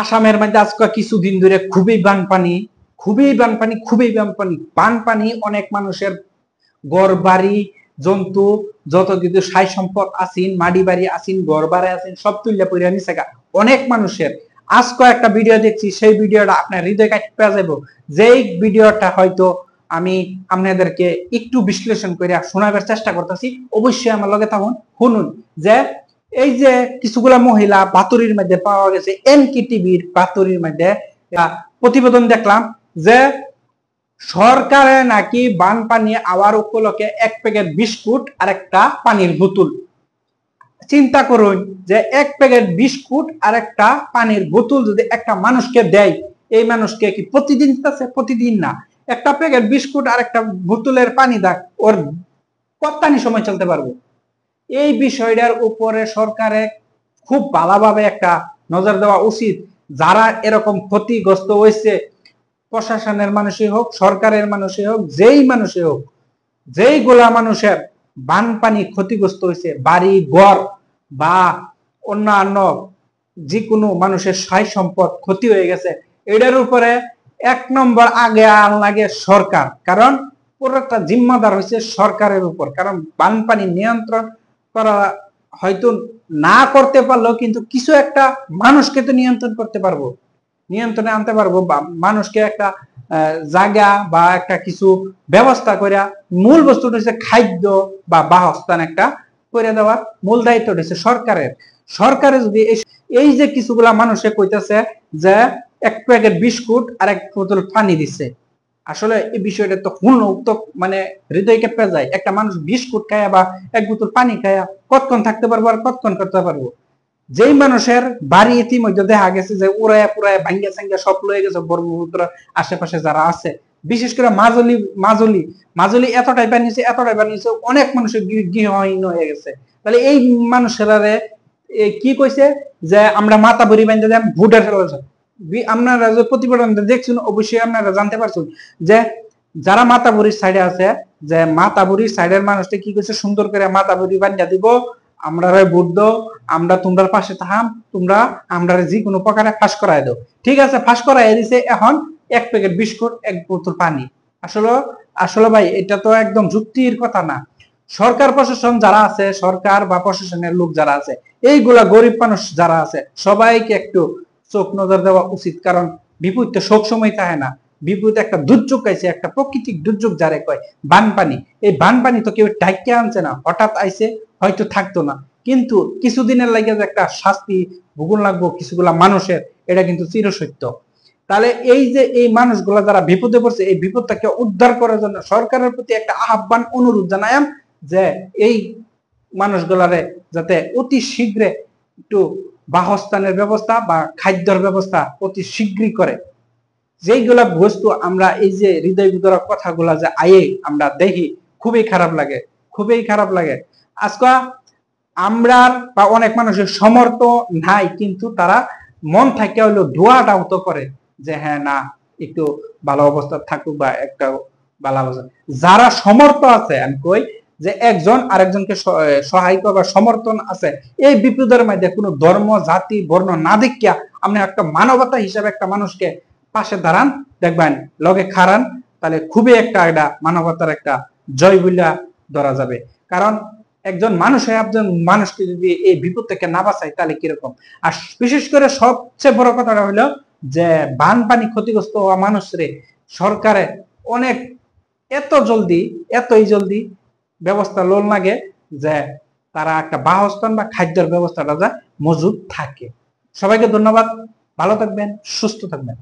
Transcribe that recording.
আসামের মধ্যে আজকে কিছুদিন ধরে বানপানি অনেক মানুষের ঘর বাড়ি জন্তু যত কিছু সাই সম্পদ আসিন মাটি বাড়ি আসিন ঘর বাড়ি আসিন সব তুললে পড়ে নিছে অনেক মানুষের। আজকে একটা ভিডিও দেখছি, সেই ভিডিওটা আপনার হৃদয় কাটতে পেয়ে যাবো, যেই ভিডিওটা হয়তো আমি আপনাদেরকে একটু বিশ্লেষণ করে শোনাবার চেষ্টা করতেছি। অবশ্যই আমার লগে তখন শুনুন যে এই যে কিছুগুলা মহিলা বাতরির মধ্যে পাওয়া গেছে, এনকে টিভির বাতরির মধ্যে প্রতিবেদন দেখলাম যে সরকারে নাকি বানপানি আওয়ার উপলক্ষে 1 প্যাকেট বিস্কুট আর একটা পানির বোতল। চিন্তা করুন যে 1 প্যাকেট বিস্কুট আর একটা পানির বোতল যদি একটা মানুষকে দেয়, এই মানুষকে কি প্রতিদিন দিতেছে? প্রতিদিন না। একটা প্যাকেট বিস্কুট আর একটা বোতলের পানি দেয়, ওর কতখানি সময় চলতে পারবো? এই বিষয়টার উপরে সরকারের খুব ভালোভাবে একটা নজর দেওয়া উচিত। যারা এরকম ক্ষতিগ্রস্ত হয়েছে, প্রশাসনের মানুষই হোক, সরকারের মানুষই হোক, যেই মানুষই হোক, যেইগুলা মানুষের বানপানি ক্ষতিগ্রস্ত হয়েছে, বাড়ি ঘর বা অন্যান্য যে কোনো মানুষের সাই সম্পদ ক্ষতি হয়ে গেছে, এটার উপরে 1 নম্বর আগে লাগে সরকার। কারণ পুরোটা জিম্মাদার হয়েছে সরকারের উপর। কারণ বানপানি নিয়ন্ত্রণ করা হয়তো না করতে পারলেও কিন্তু কিছু একটা মানুষকে তো নিয়ন্ত্রণ করতে পারবো, নিয়ন্ত্রণে আনতে পারবো, বা মানুষকে একটা জায়গা বা একটা কিছু ব্যবস্থা করে, মূল বস্তুটা হচ্ছে খাদ্য বা বাসস্থান একটা করে দেওয়ার মূল দায়িত্ব হচ্ছে সরকারের। সরকারে যদি এই যে কিছুগুলা মানুষে কইতেছে যে 1 প্যাকেট বিস্কুট আর 1 বোতল পানি দিচ্ছে, আসলে এই বিষয়টা তো মানে হৃদয় কেঁপে যায়। একটা মানুষ বিস্কুট খায়া বা 1 বোতল পানি খায়া কতক্ষণ থাকতে পারবো আর কতক্ষণ করতে পারবো? যেই মানুষের বাড়ি ইতিমধ্যে দেখা গেছে যে উড়াইয়া পুরাইয়া ভাঙ্গা সাঙ্গা সব লয়ে গেছে, ব্রহ্মপুত্র আশেপাশে যারা আছে, বিশেষ করে মাজুলি এতটাই বানিয়েছে অনেক মানুষের গৃহহীন হয়ে গেছে। তাহলে এই মানুষেরা কি কইছে যে আমরা মাথা বড়ি বান্ধে দেন ভোটার ফেলা। আপনারা যে প্রতিবেদন দেখছেন অবশ্যই আপনারা জানতে পারছেন যে যারা মাতাবুরির সাইডে আছে, যে মাতাবুরির সাইডের মানুষটা কি করছে, সুন্দর করে মাতাবুরি বান্ধা দিব, আমরা ভোট দাও, আমরা তোমরা পাশে থাকাম, তোমরা আমরা যে কোনো প্রকারে ফাঁস করাই দাও। ঠিক আছে, ফাঁস করাই দিছে। এখন 1 প্যাকেট বিস্কুট 1 বোতল পানি। আসলে ভাই এটা তো একদম যুক্তির কথা না। সরকার প্রশাসন যারা আছে, সরকার বা প্রশাসনের লোক যারা আছে, এইগুলা গরিব মানুষ যারা আছে, সবাইকে একটু চোখ নজর দেওয়া উচিত। কারণ বিপদ তো সব সময় থাকে না। বিপদ একটা দুর্যোগ আইছে, একটা প্রাকৃতিক দুর্যোগ যারে কয় বানপানি। এই বানপানি তো কেউ ডাইকে আনছে না, হঠাৎ আইছে, হয়তো থাকতো না, কিন্তু কিছুদিনের লাগে যে একটা শাস্তি ভোগন লাগবো কিছুগুলা মানুষের, এটা কিন্তু চিরসত্য। তাহলে এই যে এই মানুষগুলা যারা বিপদে পড়ছে, এই বিপদটাকে উদ্ধার করার জন্য সরকারের প্রতি একটা আহ্বান অনুরোধ জানায়াম যে এই মানুষগুলারে যাতে অতি শীঘ্রে একটু বাসস্থানের ব্যবস্থা বা খাদ্যের ব্যবস্থা অতি শীঘ্রই করে। যেইগুলা বস্তু আমরা এই যে হৃদয় বিদারক কথাগুলা যে আমরা দেখি, খুবই খারাপ লাগে। আজকে আমরা বা অনেক মানুষের সমর্থ নাই, কিন্তু তারা মন থেকে হইলো দোয়াটাও তো করে যে হ্যাঁ না একটু ভালো অবস্থা থাকুক বা একটা ভালো অবস্থা। যারা সমর্থ আছে, আমি কই যে একজন আরেকজনকে সহায় বা সমর্থন আছে, এই বিপদের মধ্যে কোনো ধর্ম জাতি বর্ণ না দেখিয়া আপনি একটা মানবতা হিসাবে একটা মানুষকে পাশে দাঁড়ান, দেখবেন লগে খারান, তাহলে খুবই একটা মানবতার একটা জয় বইলা ধরা যাবে। কারণ একজন মানুষকে যদি এই বিপদ থেকে না বাঁচায় তাহলে কিরকম? আর বিশেষ করে সবচেয়ে বড় কথাটা হলো যে বানপানি ক্ষতিগ্রস্ত হওয়া মানুষরে সরকারে অনেক এতই জলদি ব্যবস্থা লোন লাগে যে তারা একটা বাসস্থান বা খাদ্যের ব্যবস্থাটা যা মজুদ থাকে। সবাইকে ধন্যবাদ, ভালো থাকবেন, সুস্থ থাকবেন।